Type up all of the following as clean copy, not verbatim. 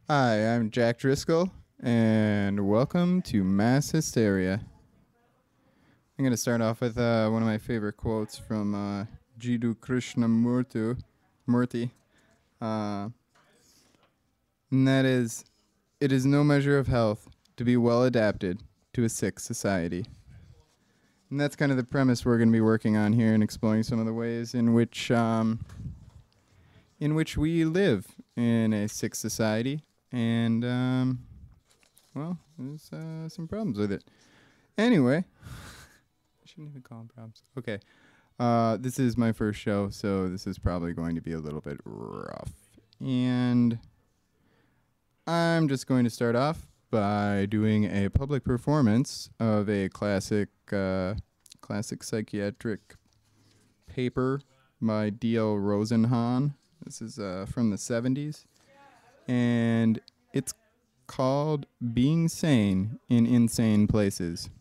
Hi, I'm Jack Driscoll, and welcome to Mass Hysteria. I'm going to start off with one of my favorite quotes from Jiddu Krishnamurti, uh, and that is, "It is no measure of health to be well adapted to a sick society." And that's kind of the premise we're going to be working on here and exploring some of the ways in which we live in a sick society, and well, there's some problems with it. Anyway, I shouldn't even call them problems. Okay, this is my first show, so this is probably going to be a little bit rough, and I'm just going to start off by doing a public performance of a classic psychiatric paper by D.L. Rosenhan. This is from the 70s, and it's called Being Sane in Insane Places.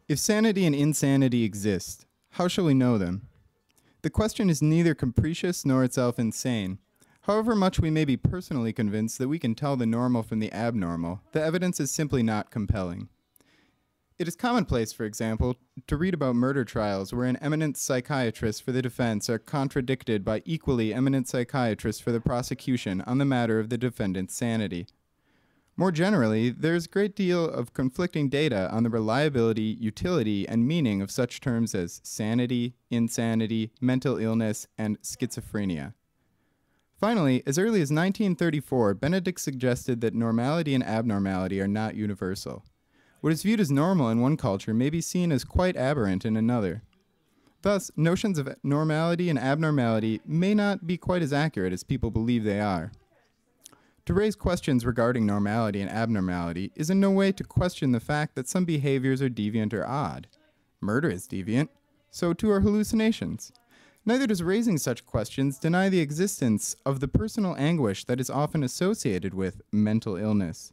If sanity and insanity exist, how shall we know them? The question is neither capricious nor itself insane. However much we may be personally convinced that we can tell the normal from the abnormal, the evidence is simply not compelling. It is commonplace, for example, to read about murder trials wherein eminent psychiatrists for the defense are contradicted by equally eminent psychiatrists for the prosecution on the matter of the defendant's sanity. More generally, there is a great deal of conflicting data on the reliability, utility, and meaning of such terms as sanity, insanity, mental illness, and schizophrenia. Finally, as early as 1934, Benedict suggested that normality and abnormality are not universal. What is viewed as normal in one culture may be seen as quite aberrant in another. Thus, notions of normality and abnormality may not be quite as accurate as people believe they are. To raise questions regarding normality and abnormality is in no way to question the fact that some behaviors are deviant or odd. Murder is deviant, so too are hallucinations. Neither does raising such questions deny the existence of the personal anguish that is often associated with mental illness.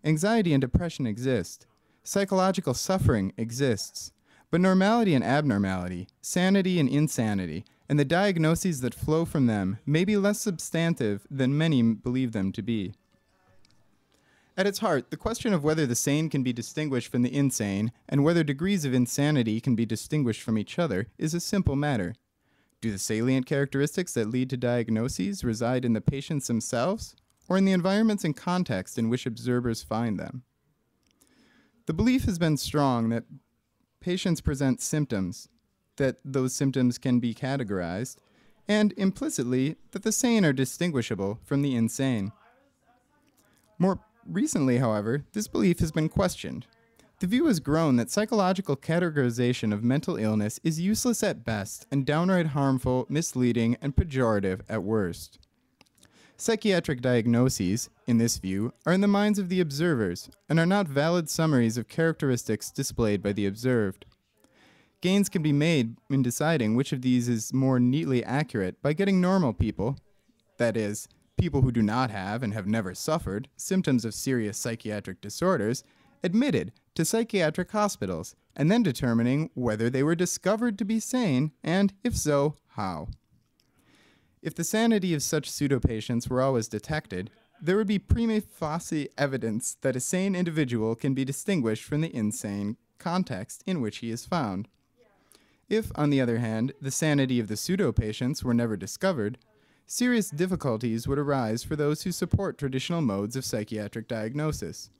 Anxiety and depression exist. Psychological suffering exists. But normality and abnormality, sanity and insanity, and the diagnoses that flow from them may be less substantive than many believe them to be. At its heart, the question of whether the sane can be distinguished from the insane, and whether degrees of insanity can be distinguished from each other, is a simple matter. Do the salient characteristics that lead to diagnoses reside in the patients themselves, or in the environments and context in which observers find them? The belief has been strong that patients present symptoms, that those symptoms can be categorized, and implicitly that the sane are distinguishable from the insane. More recently, however, this belief has been questioned. The view has grown that psychological categorization of mental illness is useless at best and downright harmful, misleading, and pejorative at worst. Psychiatric diagnoses, in this view, are in the minds of the observers and are not valid summaries of characteristics displayed by the observed. Gains can be made in deciding which of these is more neatly accurate by getting normal people, that is, people who do not have and have never suffered symptoms of serious psychiatric disorders, admitted to psychiatric hospitals, and then determining whether they were discovered to be sane, and, if so, how. If the sanity of such pseudo-patients were always detected, there would be prima facie evidence that a sane individual can be distinguished from the insane context in which he is found. If, on the other hand, the sanity of the pseudo-patients were never discovered, serious difficulties would arise for those who support traditional modes of psychiatric diagnosis.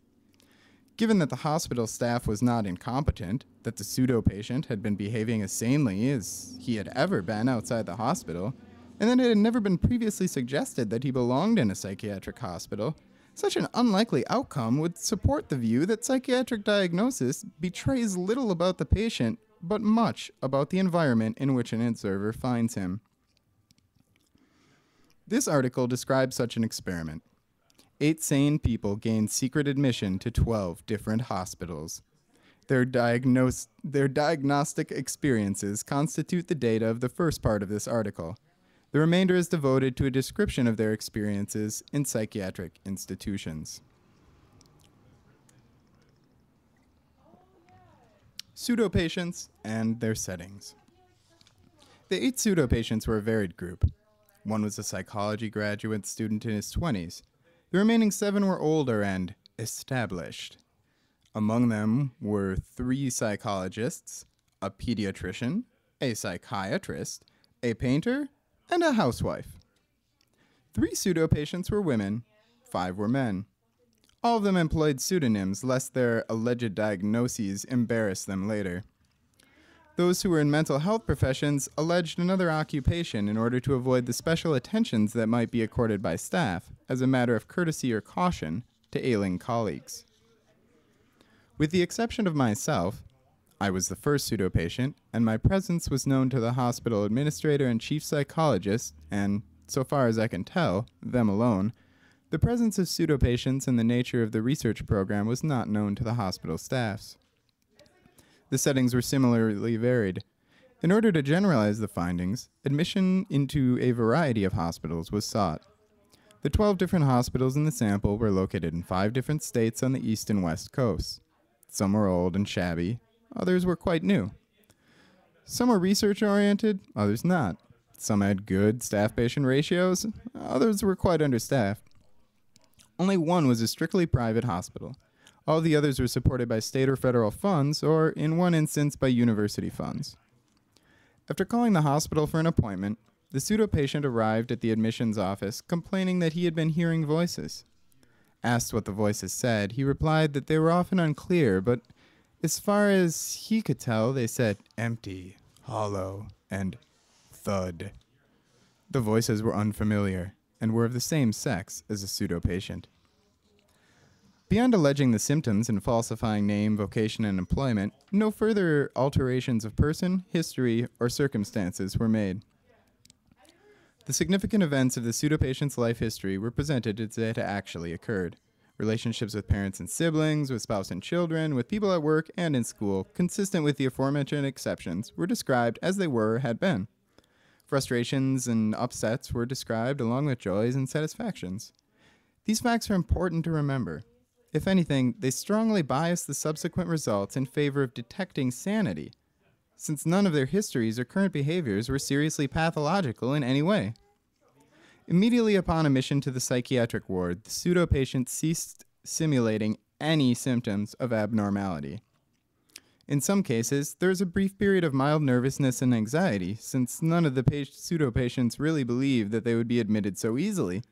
Given that the hospital staff was not incompetent, that the pseudo-patient had been behaving as sanely as he had ever been outside the hospital, and that it had never been previously suggested that he belonged in a psychiatric hospital, such an unlikely outcome would support the view that psychiatric diagnosis betrays little about the patient, but much about the environment in which an observer finds him. This article describes such an experiment. 8 sane people gained secret admission to 12 different hospitals. Their diagnostic experiences constitute the data of the first part of this article. The remainder is devoted to a description of their experiences in psychiatric institutions. Pseudopatients and their settings. The 8 pseudopatients were a varied group. One was a psychology graduate student in his 20s. The remaining 7 were older and established. Among them were 3 psychologists, a pediatrician, a psychiatrist, a painter, and a housewife. 3 pseudo-patients were women, 5 were men. All of them employed pseudonyms lest their alleged diagnoses embarrass them later. Those who were in mental health professions alleged another occupation in order to avoid the special attentions that might be accorded by staff, as a matter of courtesy or caution, to ailing colleagues. With the exception of myself, I was the first pseudo-patient, and my presence was known to the hospital administrator and chief psychologist, and, so far as I can tell, them alone. The presence of pseudo-patients and the nature of the research program was not known to the hospital staffs. The settings were similarly varied. In order to generalize the findings, admission into a variety of hospitals was sought. The 12 different hospitals in the sample were located in 5 different states on the east and west coasts. Some were old and shabby, others were quite new. Some were research-oriented, others not. Some had good staff-patient ratios, others were quite understaffed. Only one was a strictly private hospital. All the others were supported by state or federal funds, or in one instance by university funds. After calling the hospital for an appointment, the pseudo-patient arrived at the admissions office complaining that he had been hearing voices. Asked what the voices said, he replied that they were often unclear, but as far as he could tell, they said empty, hollow, and thud. The voices were unfamiliar and were of the same sex as the pseudo-patient. Beyond alleging the symptoms and falsifying name, vocation, and employment, no further alterations of person, history, or circumstances were made. The significant events of the pseudo-patient's life history were presented as it actually occurred. Relationships with parents and siblings, with spouse and children, with people at work and in school, consistent with the aforementioned exceptions, were described as they were or had been. Frustrations and upsets were described along with joys and satisfactions. These facts are important to remember. If anything, they strongly bias the subsequent results in favor of detecting sanity, since none of their histories or current behaviors were seriously pathological in any way. Immediately upon admission to the psychiatric ward, the pseudo-patient ceased simulating any symptoms of abnormality. In some cases, there is a brief period of mild nervousness and anxiety, since none of the pseudo-patients really believed that they would be admitted so easily.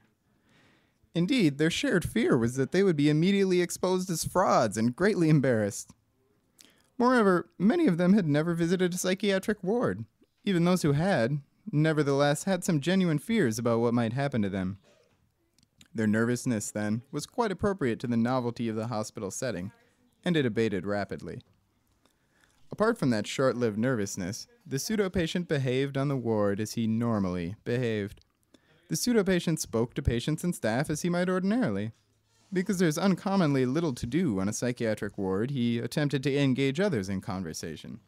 Indeed, their shared fear was that they would be immediately exposed as frauds and greatly embarrassed. Moreover, many of them had never visited a psychiatric ward. Even those who had, nevertheless, had some genuine fears about what might happen to them. Their nervousness, then, was quite appropriate to the novelty of the hospital setting, and it abated rapidly. Apart from that short-lived nervousness, the pseudo-patient behaved on the ward as he normally behaved. The pseudo-patient spoke to patients and staff as he might ordinarily. Because there's uncommonly little to do on a psychiatric ward, he attempted to engage others in conversation.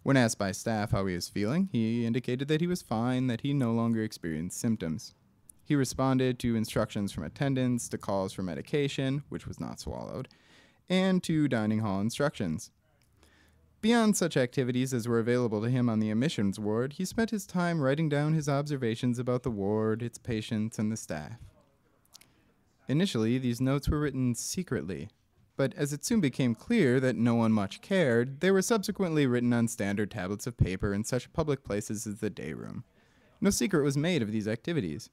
When asked by staff how he was feeling, he indicated that he was fine, that he no longer experienced symptoms. He responded to instructions from attendants, to calls for medication, which was not swallowed, and to dining hall instructions. Beyond such activities as were available to him on the admissions ward, he spent his time writing down his observations about the ward, its patients, and the staff. Initially, these notes were written secretly, but as it soon became clear that no one much cared, they were subsequently written on standard tablets of paper in such public places as the day room. No secret was made of these activities.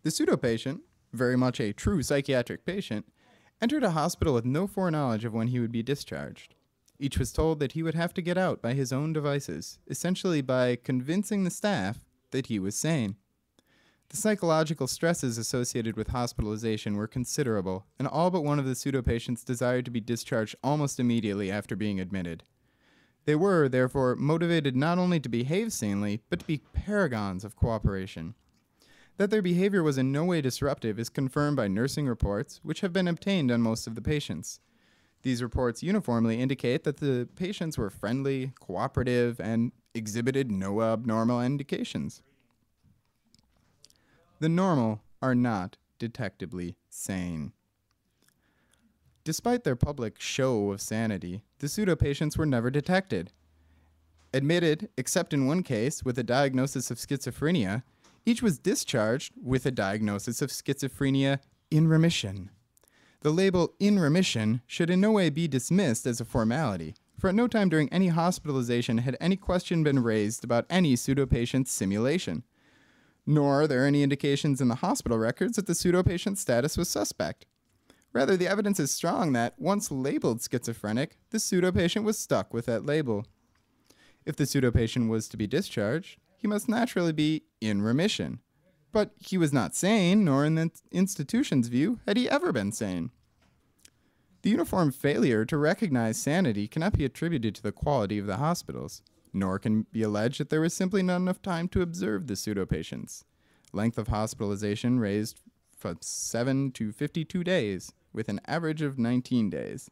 The pseudo-patient, very much a true psychiatric patient, entered a hospital with no foreknowledge of when he would be discharged. Each was told that he would have to get out by his own devices, essentially by convincing the staff that he was sane. The psychological stresses associated with hospitalization were considerable, and all but one of the pseudo-patients desired to be discharged almost immediately after being admitted. They were, therefore, motivated not only to behave sanely, but to be paragons of cooperation. That their behavior was in no way disruptive is confirmed by nursing reports, which have been obtained on most of the patients. These reports uniformly indicate that the patients were friendly, cooperative, and exhibited no abnormal indications. The normal are not detectably sane. Despite their public show of sanity, the pseudo-patients were never detected. Admitted, except in one case with a diagnosis of schizophrenia, Each was discharged with a diagnosis of schizophrenia in remission. The label in remission should in no way be dismissed as a formality, for at no time during any hospitalization had any question been raised about any pseudopatient's simulation. Nor are there any indications in the hospital records that the pseudopatient's status was suspect. Rather, the evidence is strong that, once labeled schizophrenic, the pseudopatient was stuck with that label. If the pseudopatient was to be discharged, he must naturally be in remission. But he was not sane, nor in the institution's view had he ever been sane. The uniform failure to recognize sanity cannot be attributed to the quality of the hospitals, nor can be alleged that there was simply not enough time to observe the pseudopatients. Length of hospitalization raised from 7 to 52 days, with an average of 19 days.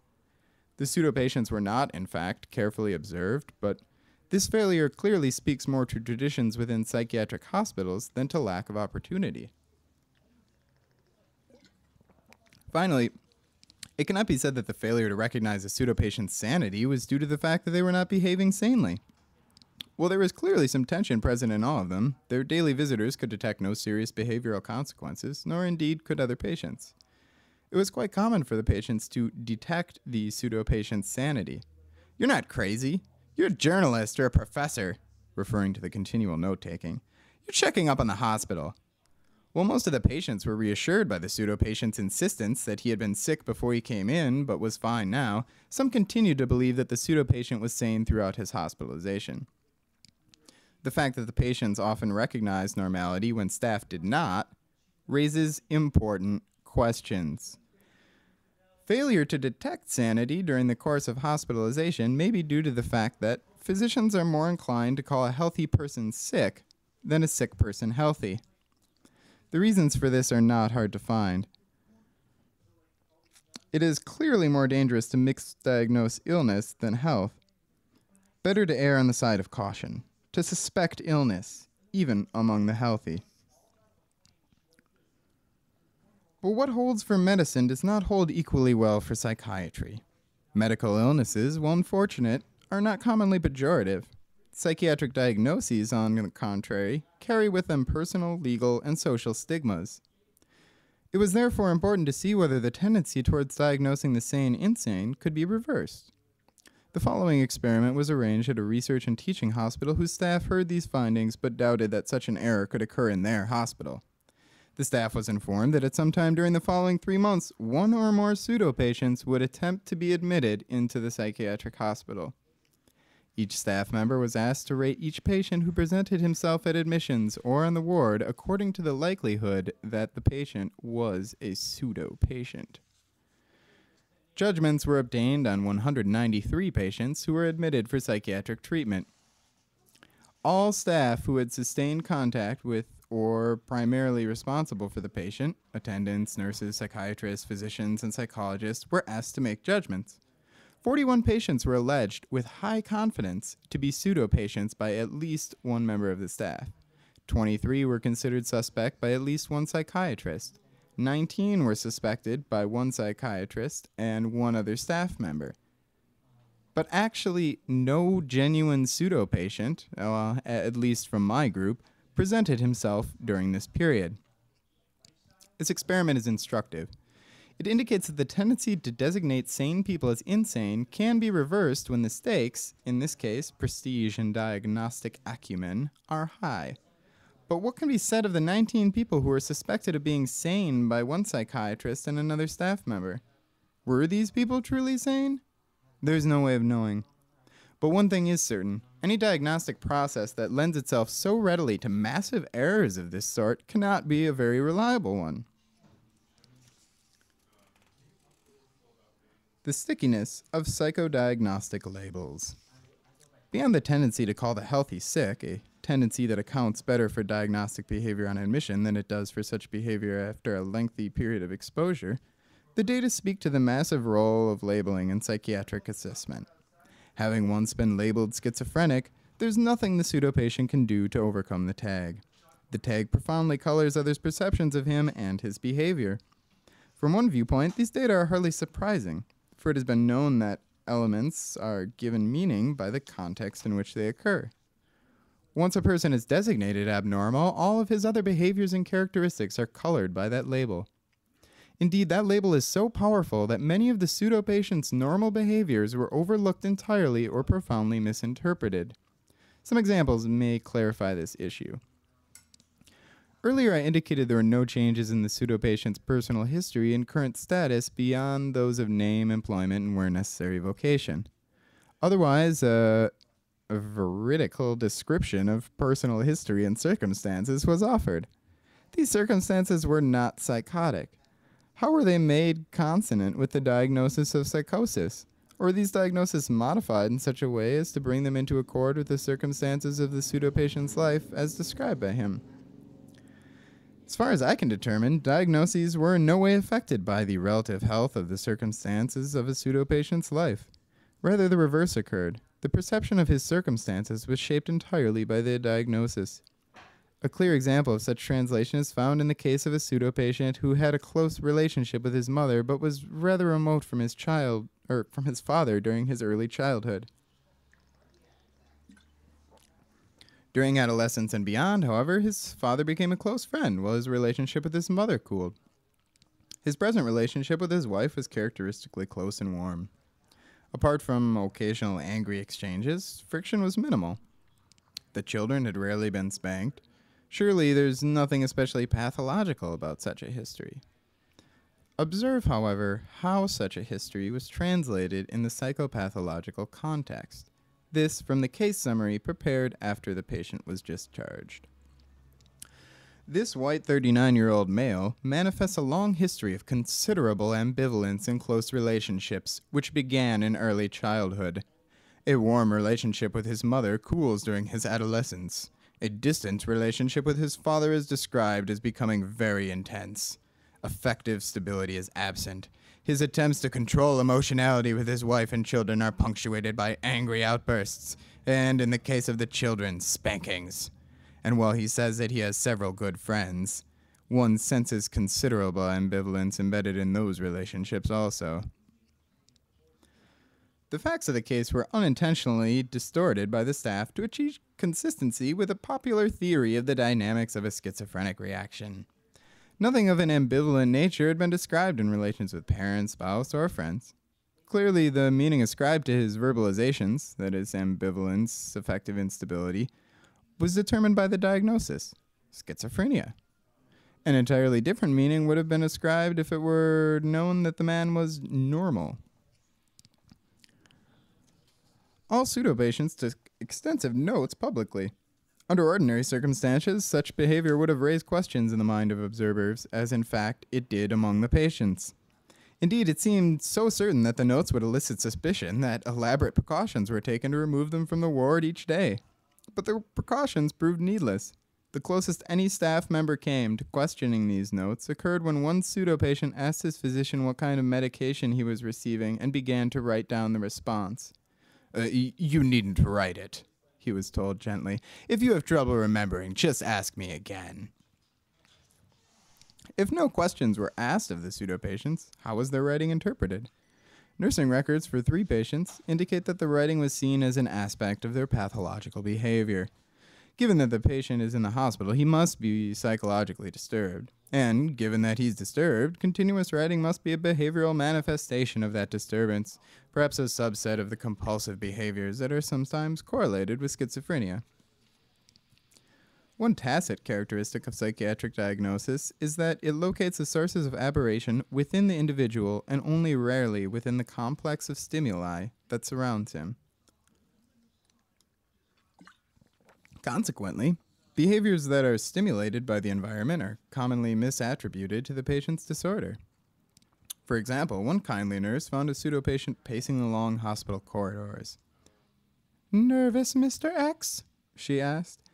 The pseudopatients were not, in fact, carefully observed, but this failure clearly speaks more to traditions within psychiatric hospitals than to lack of opportunity. Finally, it cannot be said that the failure to recognize a pseudopatient's sanity was due to the fact that they were not behaving sanely. While there was clearly some tension present in all of them, their daily visitors could detect no serious behavioral consequences, nor indeed could other patients. It was quite common for the patients to detect the pseudopatient's sanity. "You're not crazy. You're a journalist or a professor," referring to the continual note-taking. "You're checking up on the hospital." While most of the patients were reassured by the pseudopatient's insistence that he had been sick before he came in, but was fine now, some continued to believe that the pseudopatient was sane throughout his hospitalization. The fact that the patients often recognized normality when staff did not raises important questions. Failure to detect sanity during the course of hospitalization may be due to the fact that physicians are more inclined to call a healthy person sick than a sick person healthy. The reasons for this are not hard to find. It is clearly more dangerous to misdiagnose illness than health. Better to err on the side of caution, to suspect illness, even among the healthy. But what holds for medicine does not hold equally well for psychiatry. Medical illnesses, while unfortunate, are not commonly pejorative. Psychiatric diagnoses, on the contrary, carry with them personal, legal, and social stigmas. It was therefore important to see whether the tendency towards diagnosing the sane insane could be reversed. The following experiment was arranged at a research and teaching hospital whose staff heard these findings but doubted that such an error could occur in their hospital. The staff was informed that at some time during the following 3 months, one or more pseudopatients would attempt to be admitted into the psychiatric hospital. Each staff member was asked to rate each patient who presented himself at admissions or on the ward according to the likelihood that the patient was a pseudopatient. Judgments were obtained on 193 patients who were admitted for psychiatric treatment. All staff who had sustained contact with or primarily responsible for the patient, attendants, nurses, psychiatrists, physicians, and psychologists, were asked to make judgments. 41 patients were alleged with high confidence to be pseudopatients by at least one member of the staff. 23 were considered suspect by at least one psychiatrist. 19 were suspected by one psychiatrist and one other staff member. But actually, no genuine pseudopatient, at least from my group, presented himself during this period. This experiment is instructive. It indicates that the tendency to designate sane people as insane can be reversed when the stakes, in this case prestige and diagnostic acumen, are high. But what can be said of the 19 people who were suspected of being sane by one psychiatrist and another staff member? Were these people truly sane? There's no way of knowing. But one thing is certain. Any diagnostic process that lends itself so readily to massive errors of this sort cannot be a very reliable one. The stickiness of psychodiagnostic labels. Beyond the tendency to call the healthy sick, a tendency that accounts better for diagnostic behavior on admission than it does for such behavior after a lengthy period of exposure, the data speak to the massive role of labeling in psychiatric assessment. Having once been labeled schizophrenic, there's nothing the pseudopatient can do to overcome the tag. The tag profoundly colors others' perceptions of him and his behavior. From one viewpoint, these data are hardly surprising, for it has been known that elements are given meaning by the context in which they occur. Once a person is designated abnormal, all of his other behaviors and characteristics are colored by that label. Indeed, that label is so powerful that many of the pseudo-patient's normal behaviors were overlooked entirely or profoundly misinterpreted. Some examples may clarify this issue. Earlier, I indicated there were no changes in the pseudo-patient's personal history and current status beyond those of name, employment, and where necessary vocation. Otherwise, a veridical description of personal history and circumstances was offered. These circumstances were not psychotic. How were they made consonant with the diagnosis of psychosis? Or were these diagnoses modified in such a way as to bring them into accord with the circumstances of the pseudo-patient's life as described by him? As far as I can determine, diagnoses were in no way affected by the relative health of the circumstances of a pseudo-patient's life. Rather, the reverse occurred. The perception of his circumstances was shaped entirely by the diagnosis. A clear example of such translation is found in the case of a pseudo-patient who had a close relationship with his mother but was rather remote from his father during his early childhood. During adolescence and beyond, however, his father became a close friend while his relationship with his mother cooled. His present relationship with his wife was characteristically close and warm. Apart from occasional angry exchanges, friction was minimal. The children had rarely been spanked. Surely there's nothing especially pathological about such a history. Observe, however, how such a history was translated in the psychopathological context. This from the case summary prepared after the patient was discharged. This white 39-year-old male manifests a long history of considerable ambivalence in close relationships, which began in early childhood. A warm relationship with his mother cools during his adolescence. A distant relationship with his father is described as becoming very intense. Affective stability is absent. His attempts to control emotionality with his wife and children are punctuated by angry outbursts, and in the case of the children, spankings. And while he says that he has several good friends, one senses considerable ambivalence embedded in those relationships also. The facts of the case were unintentionally distorted by the staff to achieve consistency with a popular theory of the dynamics of a schizophrenic reaction. Nothing of an ambivalent nature had been described in relations with parents, spouse, or friends. Clearly, the meaning ascribed to his verbalizations, that is, ambivalence, affective instability, was determined by the diagnosis, schizophrenia. An entirely different meaning would have been ascribed if it were known that the man was normal. All pseudo-patients took extensive notes publicly. Under ordinary circumstances, such behavior would have raised questions in the mind of observers, as in fact it did among the patients. Indeed, it seemed so certain that the notes would elicit suspicion that elaborate precautions were taken to remove them from the ward each day. But the precautions proved needless. The closest any staff member came to questioning these notes occurred when one pseudo-patient asked his physician what kind of medication he was receiving and began to write down the response. You needn't write it, he was told gently. If you have trouble remembering, just ask me again. If no questions were asked of the pseudo-patients, how was their writing interpreted? Nursing records for 3 patients indicate that the writing was seen as an aspect of their pathological behavior. Given that the patient is in the hospital, he must be psychologically disturbed. And, given that he's disturbed, continuous writing must be a behavioral manifestation of that disturbance, perhaps a subset of the compulsive behaviors that are sometimes correlated with schizophrenia. One tacit characteristic of psychiatric diagnosis is that it locates the sources of aberration within the individual and only rarely within the complex of stimuli that surrounds him. Consequently, behaviors that are stimulated by the environment are commonly misattributed to the patient's disorder. For example, one kindly nurse found a pseudo-patient pacing along hospital corridors. "Nervous, Mr. X?" she asked.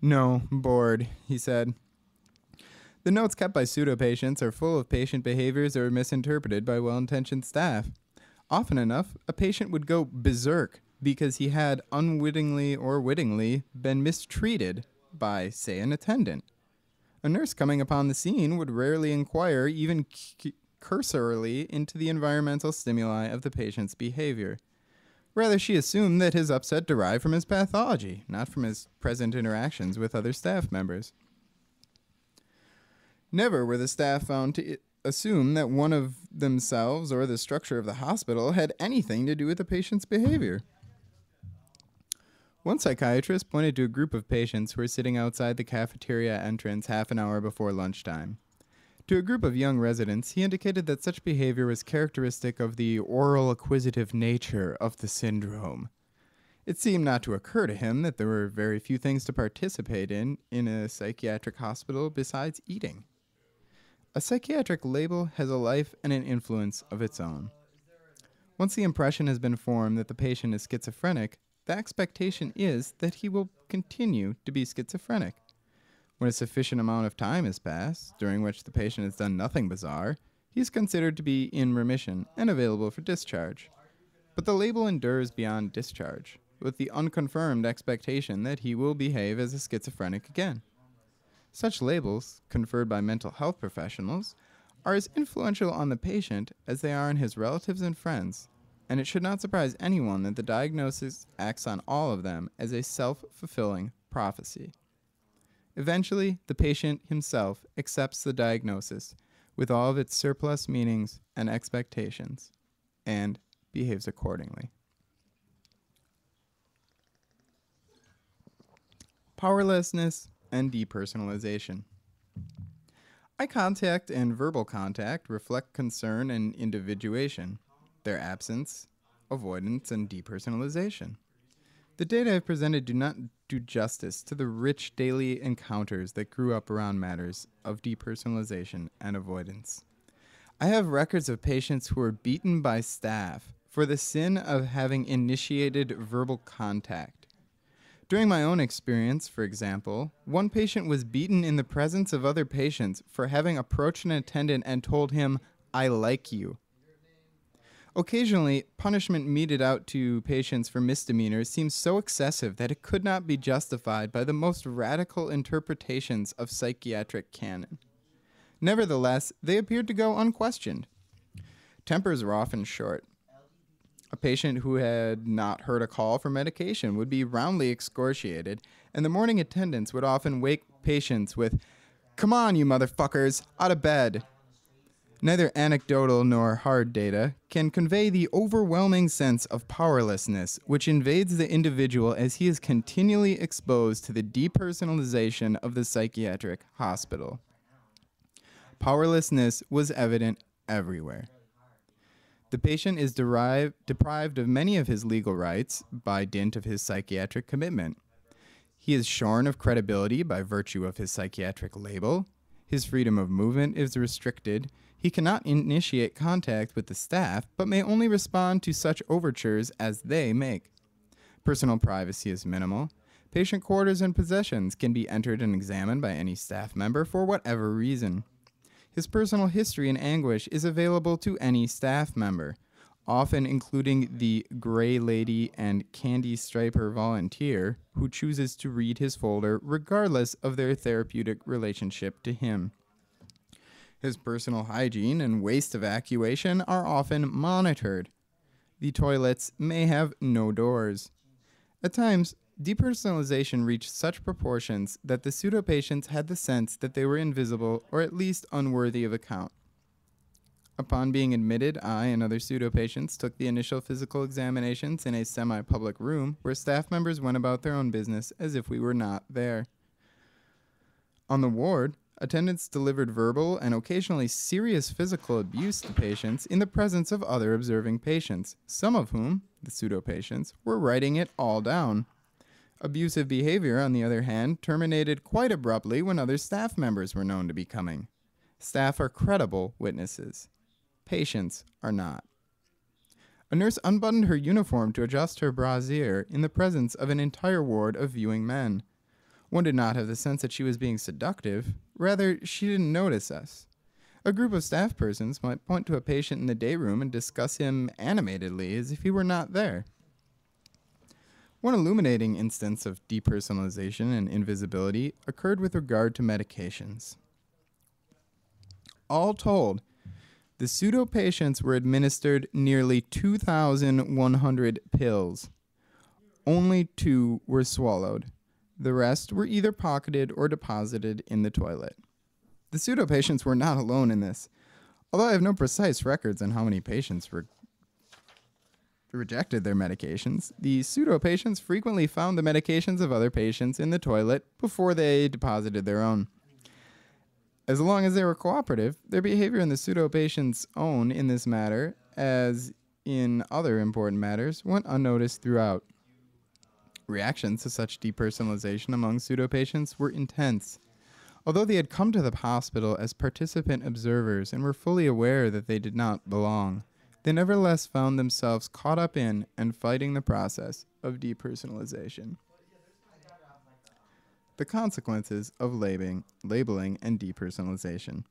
"No, bored," he said. The notes kept by pseudo-patients are full of patient behaviors that are misinterpreted by well-intentioned staff. Often enough, a patient would go berserk because he had unwittingly or wittingly been mistreated by, say, an attendant. A nurse coming upon the scene would rarely inquire even cursorily into the environmental stimuli of the patient's behavior. Rather, she assumed that his upset derived from his pathology, not from his present interactions with other staff members. Never were the staff found to assume that one of themselves or the structure of the hospital had anything to do with the patient's behavior. One psychiatrist pointed to a group of patients who were sitting outside the cafeteria entrance half an hour before lunchtime. To a group of young residents, he indicated that such behavior was characteristic of the oral acquisitive nature of the syndrome. It seemed not to occur to him that there were very few things to participate in a psychiatric hospital besides eating. A psychiatric label has a life and an influence of its own. Once the impression has been formed that the patient is schizophrenic, the expectation is that he will continue to be schizophrenic. When a sufficient amount of time has passed, during which the patient has done nothing bizarre, he is considered to be in remission and available for discharge. But the label endures beyond discharge, with the unconfirmed expectation that he will behave as a schizophrenic again. Such labels, conferred by mental health professionals, are as influential on the patient as they are on his relatives and friends, and it should not surprise anyone that the diagnosis acts on all of them as a self-fulfilling prophecy. Eventually, the patient himself accepts the diagnosis with all of its surplus meanings and expectations, and behaves accordingly. Powerlessness and depersonalization. Eye contact and verbal contact reflect concern and individuation, their absence, avoidance, and depersonalization. The data I've presented do not do justice to the rich daily encounters that grew up around matters of depersonalization and avoidance. I have records of patients who were beaten by staff for the sin of having initiated verbal contact. During my own experience, for example, one patient was beaten in the presence of other patients for having approached an attendant and told him, "I like you." Occasionally, punishment meted out to patients for misdemeanors seems so excessive that it could not be justified by the most radical interpretations of psychiatric canon. Nevertheless, they appeared to go unquestioned. Tempers were often short. A patient who had not heard a call for medication would be roundly excoriated, and the morning attendants would often wake patients with, "Come on, you motherfuckers, out of bed." Neither anecdotal nor hard data can convey the overwhelming sense of powerlessness which invades the individual as he is continually exposed to the depersonalization of the psychiatric hospital. Powerlessness was evident everywhere. The patient is deprived of many of his legal rights by dint of his psychiatric commitment. He is shorn of credibility by virtue of his psychiatric label. His freedom of movement is restricted. He cannot initiate contact with the staff, but may only respond to such overtures as they make. Personal privacy is minimal. Patient quarters and possessions can be entered and examined by any staff member for whatever reason. His personal history and anguish is available to any staff member, often including the gray lady and candy striper volunteer who chooses to read his folder regardless of their therapeutic relationship to him. His personal hygiene and waste evacuation are often monitored. The toilets may have no doors. At times, depersonalization reached such proportions that the pseudo-patients had the sense that they were invisible or at least unworthy of account. Upon being admitted, I and other pseudo-patients took the initial physical examinations in a semi-public room where staff members went about their own business as if we were not there. On the ward, attendants delivered verbal and occasionally serious physical abuse to patients in the presence of other observing patients, some of whom, the pseudo-patients, were writing it all down. Abusive behavior, on the other hand, terminated quite abruptly when other staff members were known to be coming. Staff are credible witnesses. Patients are not. A nurse unbuttoned her uniform to adjust her brassiere in the presence of an entire ward of viewing men. One did not have the sense that she was being seductive. Rather, she didn't notice us. A group of staff persons might point to a patient in the day room and discuss him animatedly as if he were not there. One illuminating instance of depersonalization and invisibility occurred with regard to medications. All told, The pseudo patients were administered nearly 2,100 pills. Only 2 were swallowed. The rest were either pocketed or deposited in the toilet. The pseudo patients were not alone in this. Although I have no precise records on how many patients rejected their medications, the pseudo patients frequently found the medications of other patients in the toilet before they deposited their own. As long as they were cooperative, their behavior in the pseudo patient's own in this matter, as in other important matters, went unnoticed throughout. Reactions to such depersonalization among pseudo patients were intense. Although they had come to the hospital as participant observers and were fully aware that they did not belong, they nevertheless found themselves caught up in and fighting the process of depersonalization. The consequences of labeling and depersonalization.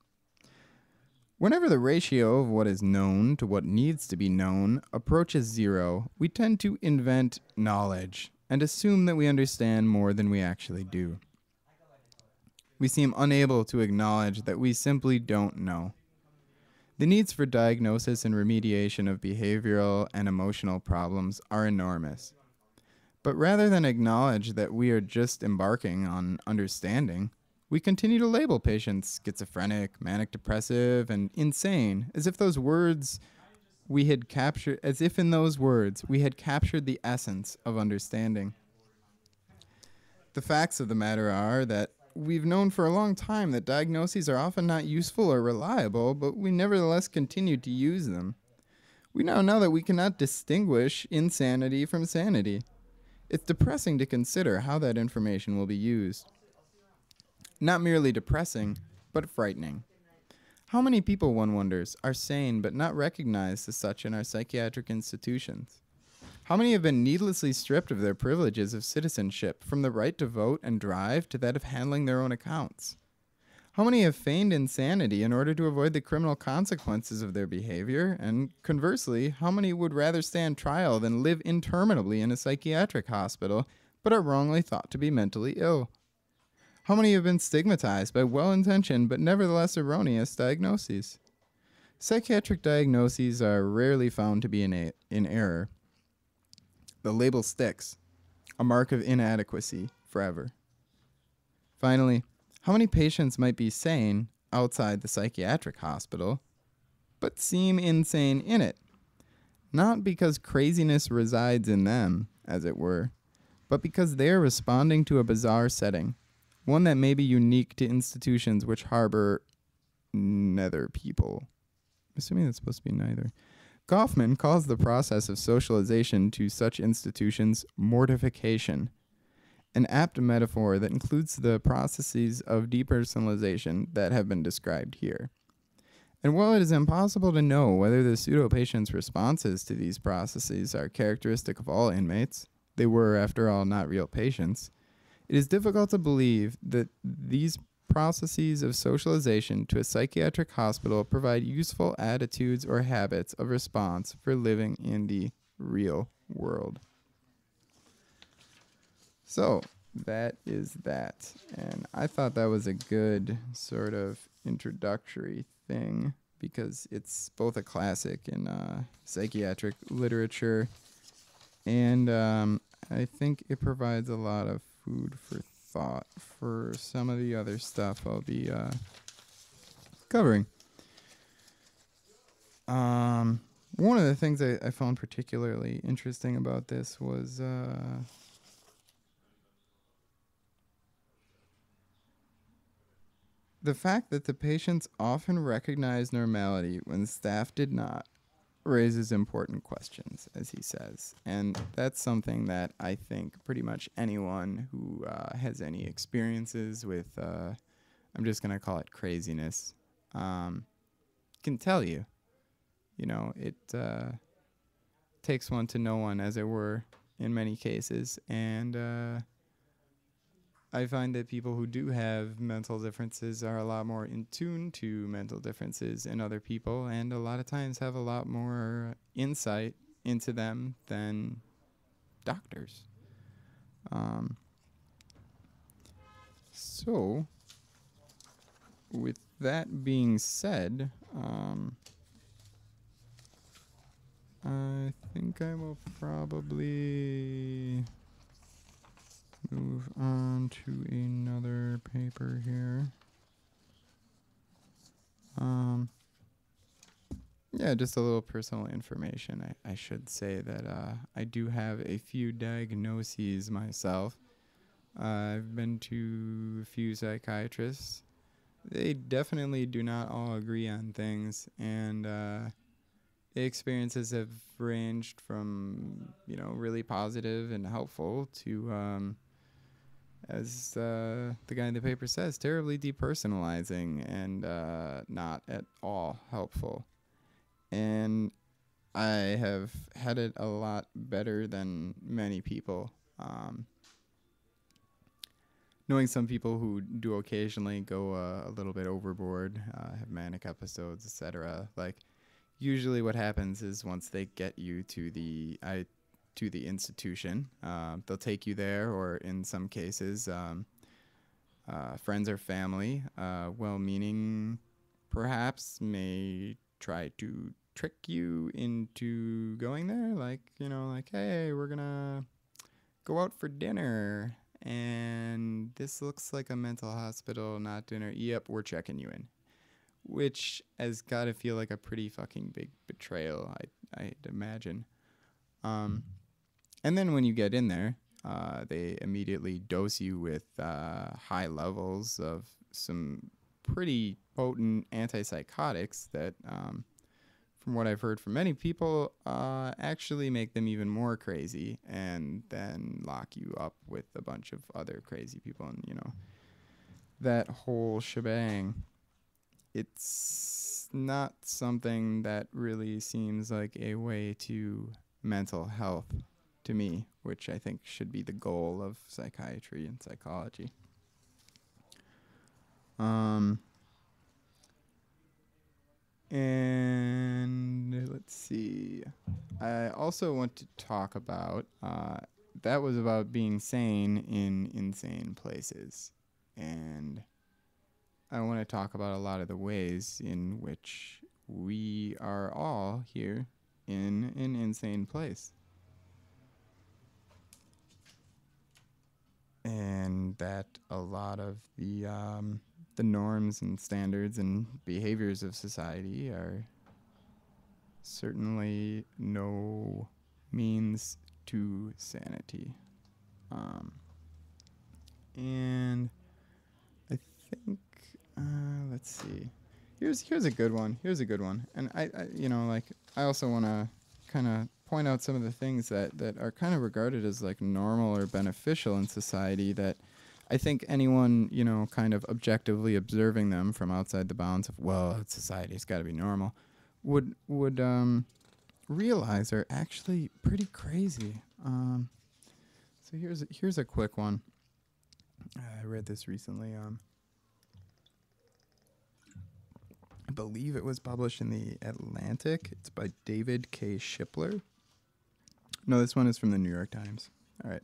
Whenever the ratio of what is known to what needs to be known approaches 0, we tend to invent knowledge and assume that we understand more than we actually do. We seem unable to acknowledge that we simply don't know. The needs for diagnosis and remediation of behavioral and emotional problems are enormous. But rather than acknowledge that we are just embarking on understanding, we continue to label patients schizophrenic, manic depressive, and insane, as if in those words we had captured the essence of understanding. The facts of the matter are that we've known for a long time that diagnoses are often not useful or reliable, but we nevertheless continue to use them. We now know that we cannot distinguish insanity from sanity. It's depressing to consider how that information will be used. Not merely depressing, but frightening. How many people, one wonders, are sane but not recognized as such in our psychiatric institutions? How many have been needlessly stripped of their privileges of citizenship, from the right to vote and drive to that of handling their own accounts? How many have feigned insanity in order to avoid the criminal consequences of their behavior? And conversely, how many would rather stand trial than live interminably in a psychiatric hospital, but are wrongly thought to be mentally ill? How many have been stigmatized by well-intentioned but nevertheless erroneous diagnoses? Psychiatric diagnoses are rarely found to be in error. The label sticks, a mark of inadequacy forever. Finally, how many patients might be sane outside the psychiatric hospital, but seem insane in it? Not because craziness resides in them, as it were, but because they are responding to a bizarre setting, one that may be unique to institutions which harbor nether people. I'm assuming that's supposed to be neither. Goffman calls the process of socialization to such institutions mortification, an apt metaphor that includes the processes of depersonalization that have been described here. And while it is impossible to know whether the pseudo-patient's responses to these processes are characteristic of all inmates, they were, after all, not real patients, it is difficult to believe that these processes of socialization to a psychiatric hospital provide useful attitudes or habits of response for living in the real world. So, that is that. And I thought that was a good sort of introductory thing because it's both a classic in psychiatric literature and I think it provides a lot of food for thought for some of the other stuff I'll be covering. One of the things I found particularly interesting about this was the fact that the patients often recognized normality when staff did not raises important questions, as he says. And that's something that I think pretty much anyone who has any experiences with, I'm just going to call it craziness, can tell you. You know, it takes one to know one, as it were, in many cases. And I find that people who do have mental differences are a lot more in tune to mental differences in other people and a lot of times have a lot more insight into them than doctors. So, with that being said, I think I will probably move on to another paper here. Yeah, just a little personal information. I should say that I do have a few diagnoses myself. I've been to a few psychiatrists. They definitely do not all agree on things, and the experiences have ranged from, really positive and helpful to, as the guy in the paper says, terribly depersonalizing and not at all helpful. And I have had it a lot better than many people. Knowing some people who do occasionally go a little bit overboard, have manic episodes, etc. Like, usually what happens is once they get you to the institution, they'll take you there, or in some cases, friends or family, well-meaning perhaps, may try to trick you into going there. Like, hey, we're gonna go out for dinner, and this looks like a mental hospital, not dinner. Yep, we're checking you in. Which has got to feel like a pretty fucking big betrayal, I'd imagine. And then when you get in there, they immediately dose you with high levels of some pretty potent antipsychotics that, from what I've heard from many people, actually make them even more crazy, and then lock you up with a bunch of other crazy people, and, that whole shebang. It's not something that really seems like a way to mental health to me, which I think should be the goal of psychiatry and psychology. And let's see. I also want to talk about, that was about being sane in insane places. And I want to talk about a lot of the ways in which we are all here in an insane place. And that a lot of the norms and standards and behaviors of society are certainly no means to sanity. And I think, let's see. Here's a good one. And I also want to kind of point out some of the things that are kind of regarded as like normal or beneficial in society that I think anyone, kind of objectively observing them from outside the bounds of, well, society's got to be normal, would realize are actually pretty crazy. So here's a quick one. I read this recently. I believe it was published in the Atlantic. It's by David K. Shipler. No, this one is from the New York Times. All right.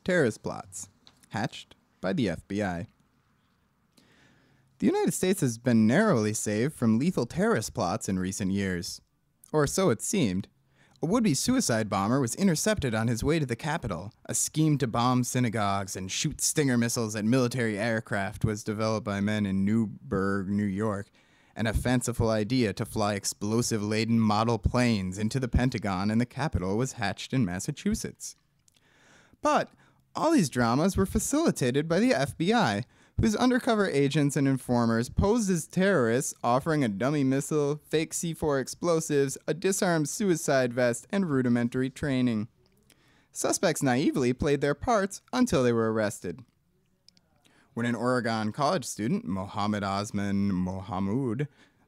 Terrorist plots hatched by the FBI. The United States has been narrowly saved from lethal terrorist plots in recent years. Or so it seemed. A would-be suicide bomber was intercepted on his way to the Capitol. A scheme to bomb synagogues and shoot Stinger missiles at military aircraft was developed by men in Newburgh, New York, and a fanciful idea to fly explosive-laden model planes into the Pentagon and the Capitol was hatched in Massachusetts. But all these dramas were facilitated by the FBI, whose undercover agents and informers posed as terrorists, offering a dummy missile, fake C4 explosives, a disarmed suicide vest, and rudimentary training. Suspects naively played their parts until they were arrested. When an Oregon college student, Mohammed Osman Mohamud,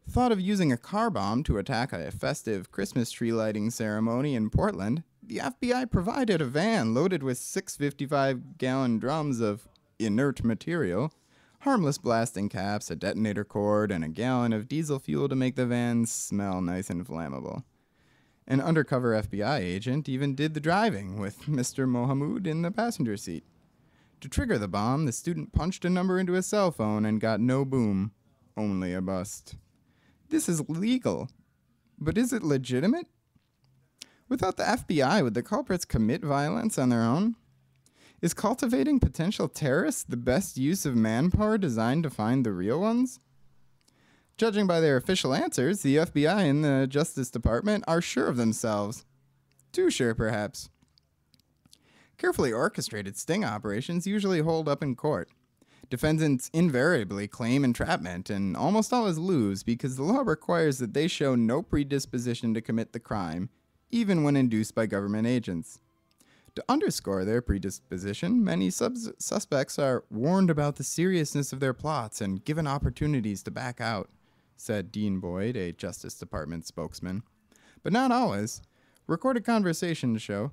thought of using a car bomb to attack a festive Christmas tree lighting ceremony in Portland, the FBI provided a van loaded with 6 55-gallon drums of inert material, harmless blasting caps, a detonator cord, and a gallon of diesel fuel to make the van smell nice and flammable. An undercover FBI agent even did the driving, with Mr. Mohamud in the passenger seat. To trigger the bomb, the student punched a number into a cell phone and got no boom, only a bust. This is legal, but is it legitimate? Without the FBI, would the culprits commit violence on their own? Is cultivating potential terrorists the best use of manpower designed to find the real ones? Judging by their official answers, the FBI and the Justice Department are sure of themselves. Too sure, perhaps. Carefully orchestrated sting operations usually hold up in court. Defendants invariably claim entrapment and almost always lose because the law requires that they show no predisposition to commit the crime, even when induced by government agents. To underscore their predisposition, many suspects are warned about the seriousness of their plots and given opportunities to back out, said Dean Boyd, a Justice Department spokesman. But not always. Recorded conversations show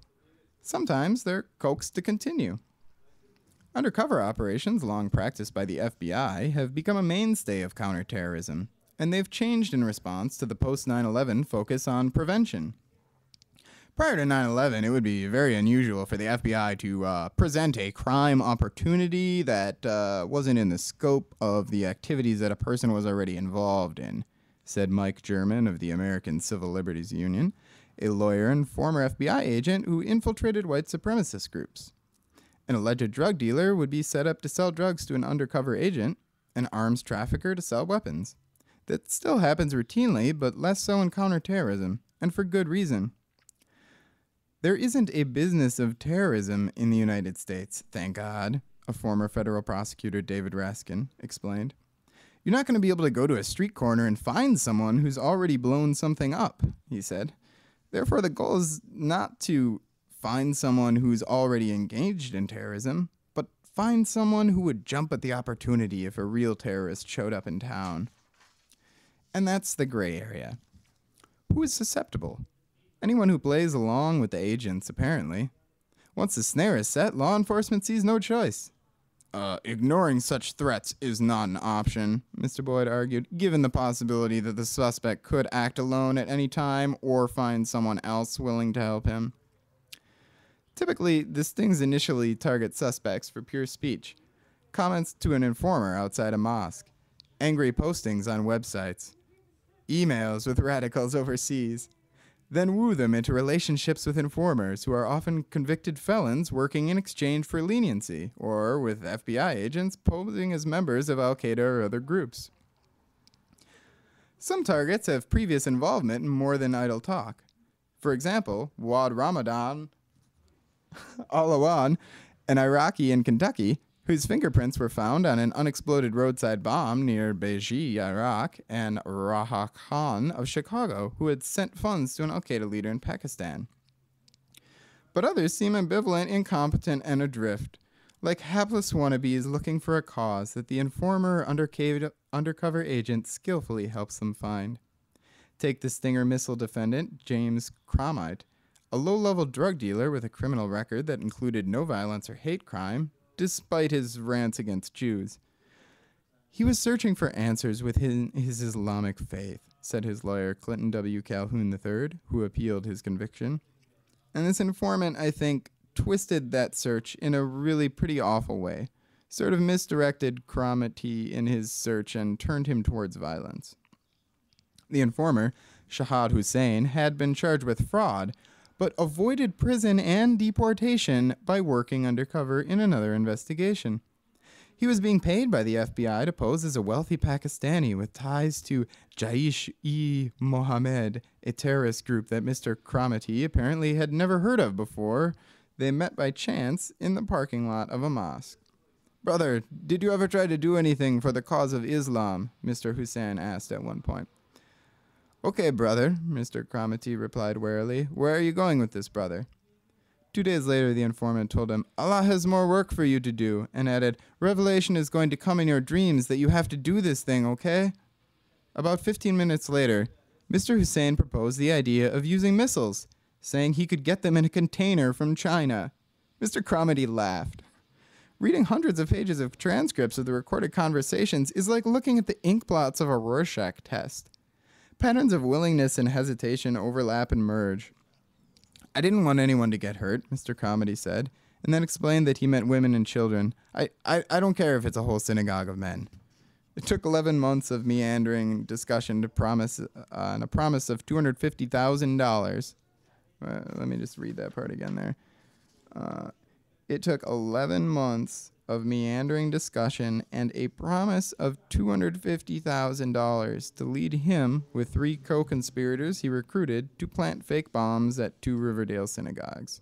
sometimes they're coaxed to continue. Undercover operations, long practiced by the FBI, have become a mainstay of counterterrorism, and they've changed in response to the post-9/11 focus on prevention. Prior to 9/11, it would be very unusual for the FBI to present a crime opportunity that wasn't in the scope of the activities that a person was already involved in, said Mike German of the American Civil Liberties Union, a lawyer and former FBI agent who infiltrated white supremacist groups. An alleged drug dealer would be set up to sell drugs to an undercover agent, an arms trafficker to sell weapons. That still happens routinely, but less so in counterterrorism, and for good reason. There isn't a business of terrorism in the United States, thank God, a former federal prosecutor, David Raskin, explained. You're not going to be able to go to a street corner and find someone who's already blown something up, he said. Therefore, the goal is not to find someone who's already engaged in terrorism, but find someone who would jump at the opportunity if a real terrorist showed up in town. And that's the gray area. Who is susceptible? Anyone who plays along with the agents, apparently. Once the snare is set, law enforcement sees no choice. Ignoring such threats is not an option, Mr. Boyd argued, given the possibility that the suspect could act alone at any time or find someone else willing to help him. Typically, the stings initially target suspects for pure speech, comments to an informer outside a mosque, angry postings on websites, emails with radicals overseas, then woo them into relationships with informers who are often convicted felons working in exchange for leniency, or with FBI agents posing as members of Al-Qaeda or other groups. Some targets have previous involvement in more than idle talk. For example, Wad Ramadan Alawan, an Iraqi in Kentucky, whose fingerprints were found on an unexploded roadside bomb near Beji, Iraq, and Raha Khan of Chicago, who had sent funds to an Al-Qaeda leader in Pakistan. But others seem ambivalent, incompetent, and adrift, like hapless wannabes looking for a cause that the informer or undercover agent skillfully helps them find. Take the Stinger missile defendant, James Cromite, a low-level drug dealer with a criminal record that included no violence or hate crime, despite his rants against Jews. He was searching for answers within his Islamic faith, said his lawyer Clinton W. Calhoun III, who appealed his conviction. And this informant, I think, twisted that search in a really pretty awful way, sort of misdirected Cromitty in his search and turned him towards violence. The informer, Shahad Hussein, had been charged with fraud, but avoided prison and deportation by working undercover in another investigation. He was being paid by the FBI to pose as a wealthy Pakistani with ties to Jaish-e-Mohammed, a terrorist group that Mr. Cromitty apparently had never heard of before they met by chance in the parking lot of a mosque. "Brother, did you ever try to do anything for the cause of Islam?" Mr. Hussein asked at one point. "Okay, brother," Mr. Cromitty replied warily. "Where are you going with this, brother?" 2 days later, the informant told him, "Allah has more work for you to do," and added, "Revelation is going to come in your dreams that you have to do this thing, okay?" About 15 minutes later, Mr. Hussein proposed the idea of using missiles, saying he could get them in a container from China. Mr. Cromitty laughed. Reading hundreds of pages of transcripts of the recorded conversations is like looking at the ink blots of a Rorschach test. Patterns of willingness and hesitation overlap and merge. "I didn't want anyone to get hurt," Mr. Cromitty said, and then explained that he meant women and children. I don't care if it's a whole synagogue of men. It took 11 months of meandering discussion to promise on a promise of $250,000. Let me just read that part again there. It took 11 months of meandering discussion and a promise of $250,000 to lead him, with 3 co-conspirators he recruited, to plant fake bombs at 2 Riverdale synagogues.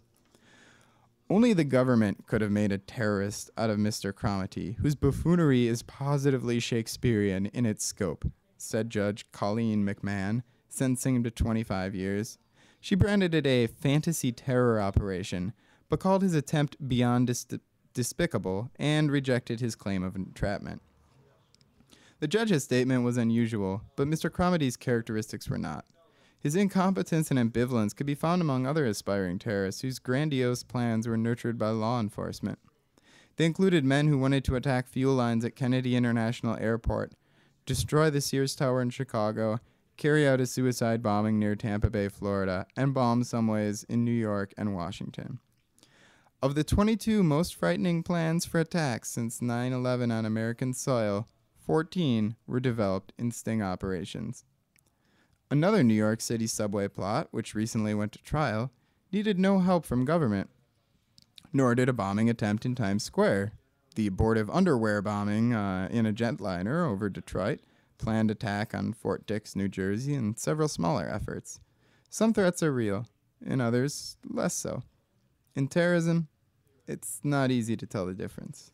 Only the government could have made a terrorist out of Mr. Cromarty, whose buffoonery is positively Shakespearean in its scope, said Judge Colleen McMahon, sentencing him to 25 years. She branded it a fantasy terror operation, but called his attempt beyond despicable and rejected his claim of entrapment. The judge's statement was unusual, but Mr. Cromarty's characteristics were not. His incompetence and ambivalence could be found among other aspiring terrorists whose grandiose plans were nurtured by law enforcement. They included men who wanted to attack fuel lines at Kennedy International Airport, destroy the Sears Tower in Chicago, carry out a suicide bombing near Tampa Bay, Florida, and bomb subways in New York and Washington. Of the 22 most frightening plans for attacks since 9/11 on American soil, 14 were developed in sting operations. Another New York City subway plot, which recently went to trial, needed no help from government, nor did a bombing attempt in Times Square. The abortive underwear bombing in a jetliner over Detroit, planned attack on Fort Dix, New Jersey, and several smaller efforts. Some threats are real, and others less so. In terrorism, it's not easy to tell the difference.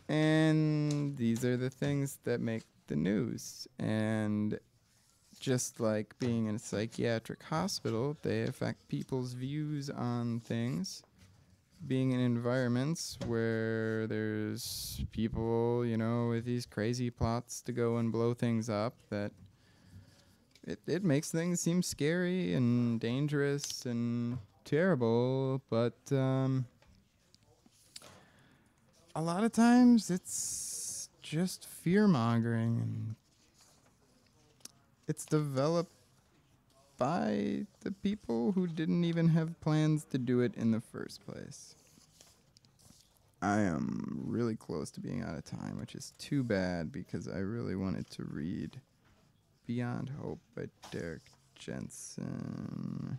And these are the things that make the news. And just like being in a psychiatric hospital, they affect people's views on things. Being in environments where there's people, with these crazy plots to go and blow things up, that it makes things seem scary and dangerous and terrible, but a lot of times it's just fear-mongering, and it's developed by the people who didn't even have plans to do it in the first place. I am really close to being out of time, which is too bad because I really wanted to read Beyond Hope by Derek Jensen.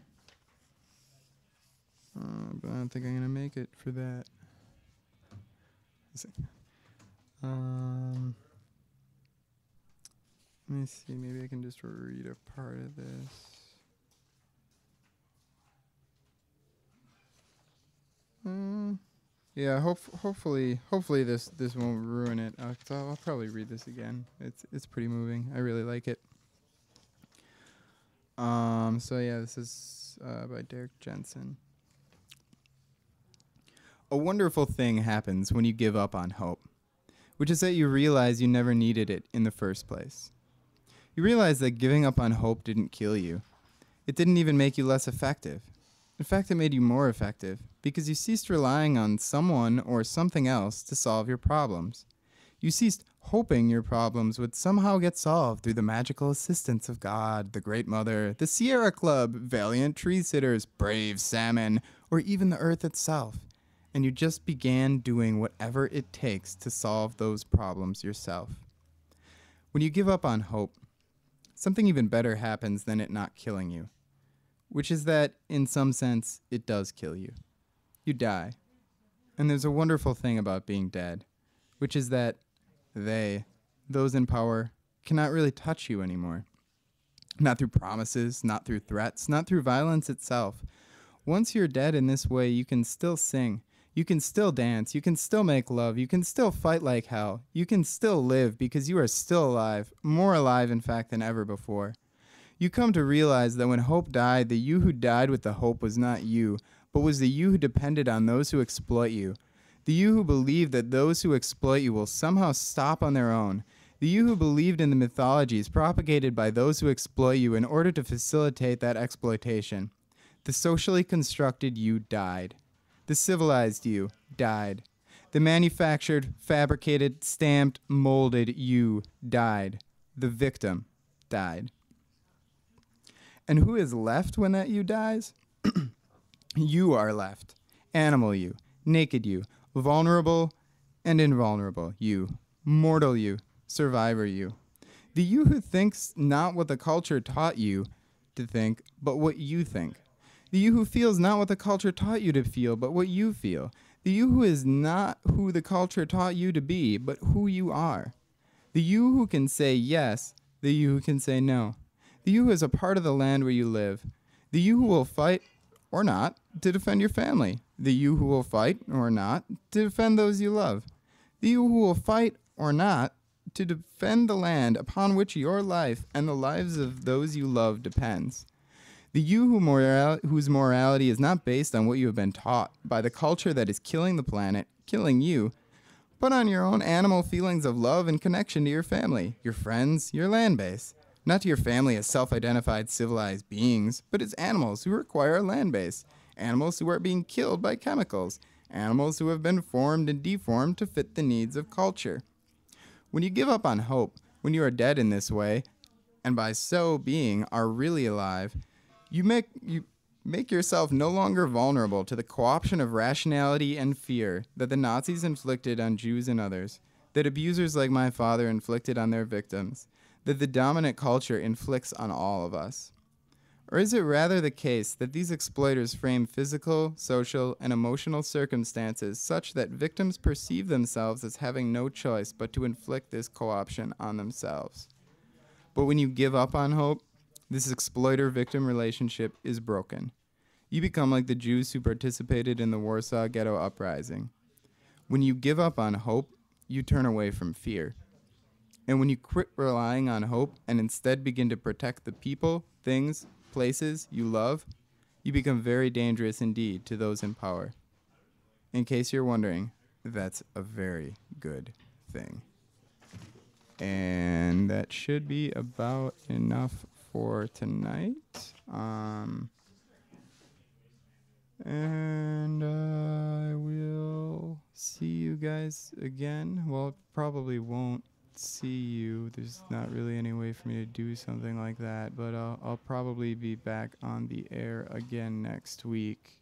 But I don't think I'm going to make it for that. Let me see, maybe I can just read a part of this. Yeah, hopefully this won't ruin it. I'll probably read this again. It's pretty moving. I really like it. So yeah, this is by Derek Jensen. A wonderful thing happens when you give up on hope, which is that you realize you never needed it in the first place. You realize that giving up on hope didn't kill you. It didn't even make you less effective. In fact, it made you more effective because you ceased relying on someone or something else to solve your problems. You ceased hoping your problems would somehow get solved through the magical assistance of God, the Great Mother, the Sierra Club, valiant tree sitters, brave salmon, or even the earth itself. And you just began doing whatever it takes to solve those problems yourself. When you give up on hope, something even better happens than it not killing you, which is that, in some sense, it does kill you. You die. And there's a wonderful thing about being dead, which is that those in power, cannot really touch you anymore. Not through promises, not through threats, not through violence itself. Once you're dead in this way, you can still sing. You can still dance, you can still make love, you can still fight like hell, you can still live because you are still alive, more alive in fact than ever before. You come to realize that when hope died, the you who died with the hope was not you, but was the you who depended on those who exploit you. The you who believed that those who exploit you will somehow stop on their own. The you who believed in the mythologies propagated by those who exploit you in order to facilitate that exploitation. The socially constructed you died. The civilized you died. The manufactured, fabricated, stamped, molded you died. The victim died. And who is left when that you dies? You are left. Animal you, naked you, vulnerable and invulnerable you, mortal you, survivor you. The you who thinks not what the culture taught you to think, but what you think. The you who feels not what the culture taught you to feel, but what you feel. The you who is not who the culture taught you to be, but who you are. The you who can say yes, the you who can say no. The you who is a part of the land where you live. The you who will fight, or not, to defend your family. The you who will fight, or not, to defend those you love. The you who will fight, or not, to defend the land upon which your life and the lives of those you love depends. The you whose morality is not based on what you have been taught by the culture that is killing the planet, killing you, but on your own animal feelings of love and connection to your family, your friends, your land base. Not to your family as self-identified civilized beings, but as animals who require a land base, animals who are being killed by chemicals, animals who have been formed and deformed to fit the needs of culture. When you give up on hope, when you are dead in this way, and by so being are really alive, you make yourself no longer vulnerable to the co-option of rationality and fear that the Nazis inflicted on Jews and others, that abusers like my father inflicted on their victims, that the dominant culture inflicts on all of us. Or is it rather the case that these exploiters frame physical, social, and emotional circumstances such that victims perceive themselves as having no choice but to inflict this co-option on themselves? But when you give up on hope, this exploiter-victim relationship is broken. You become like the Jews who participated in the Warsaw Ghetto Uprising. When you give up on hope, you turn away from fear. And when you quit relying on hope and instead begin to protect the people, things, places you love, you become very dangerous indeed to those in power. In case you're wondering, that's a very good thing. And that should be about enough for tonight. And I will see you guys again. Well, probably won't see you. There's not really any way for me to do something like that, but I'll probably be back on the air again next week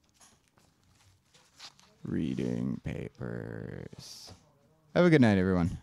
reading papers. Have a good night, everyone.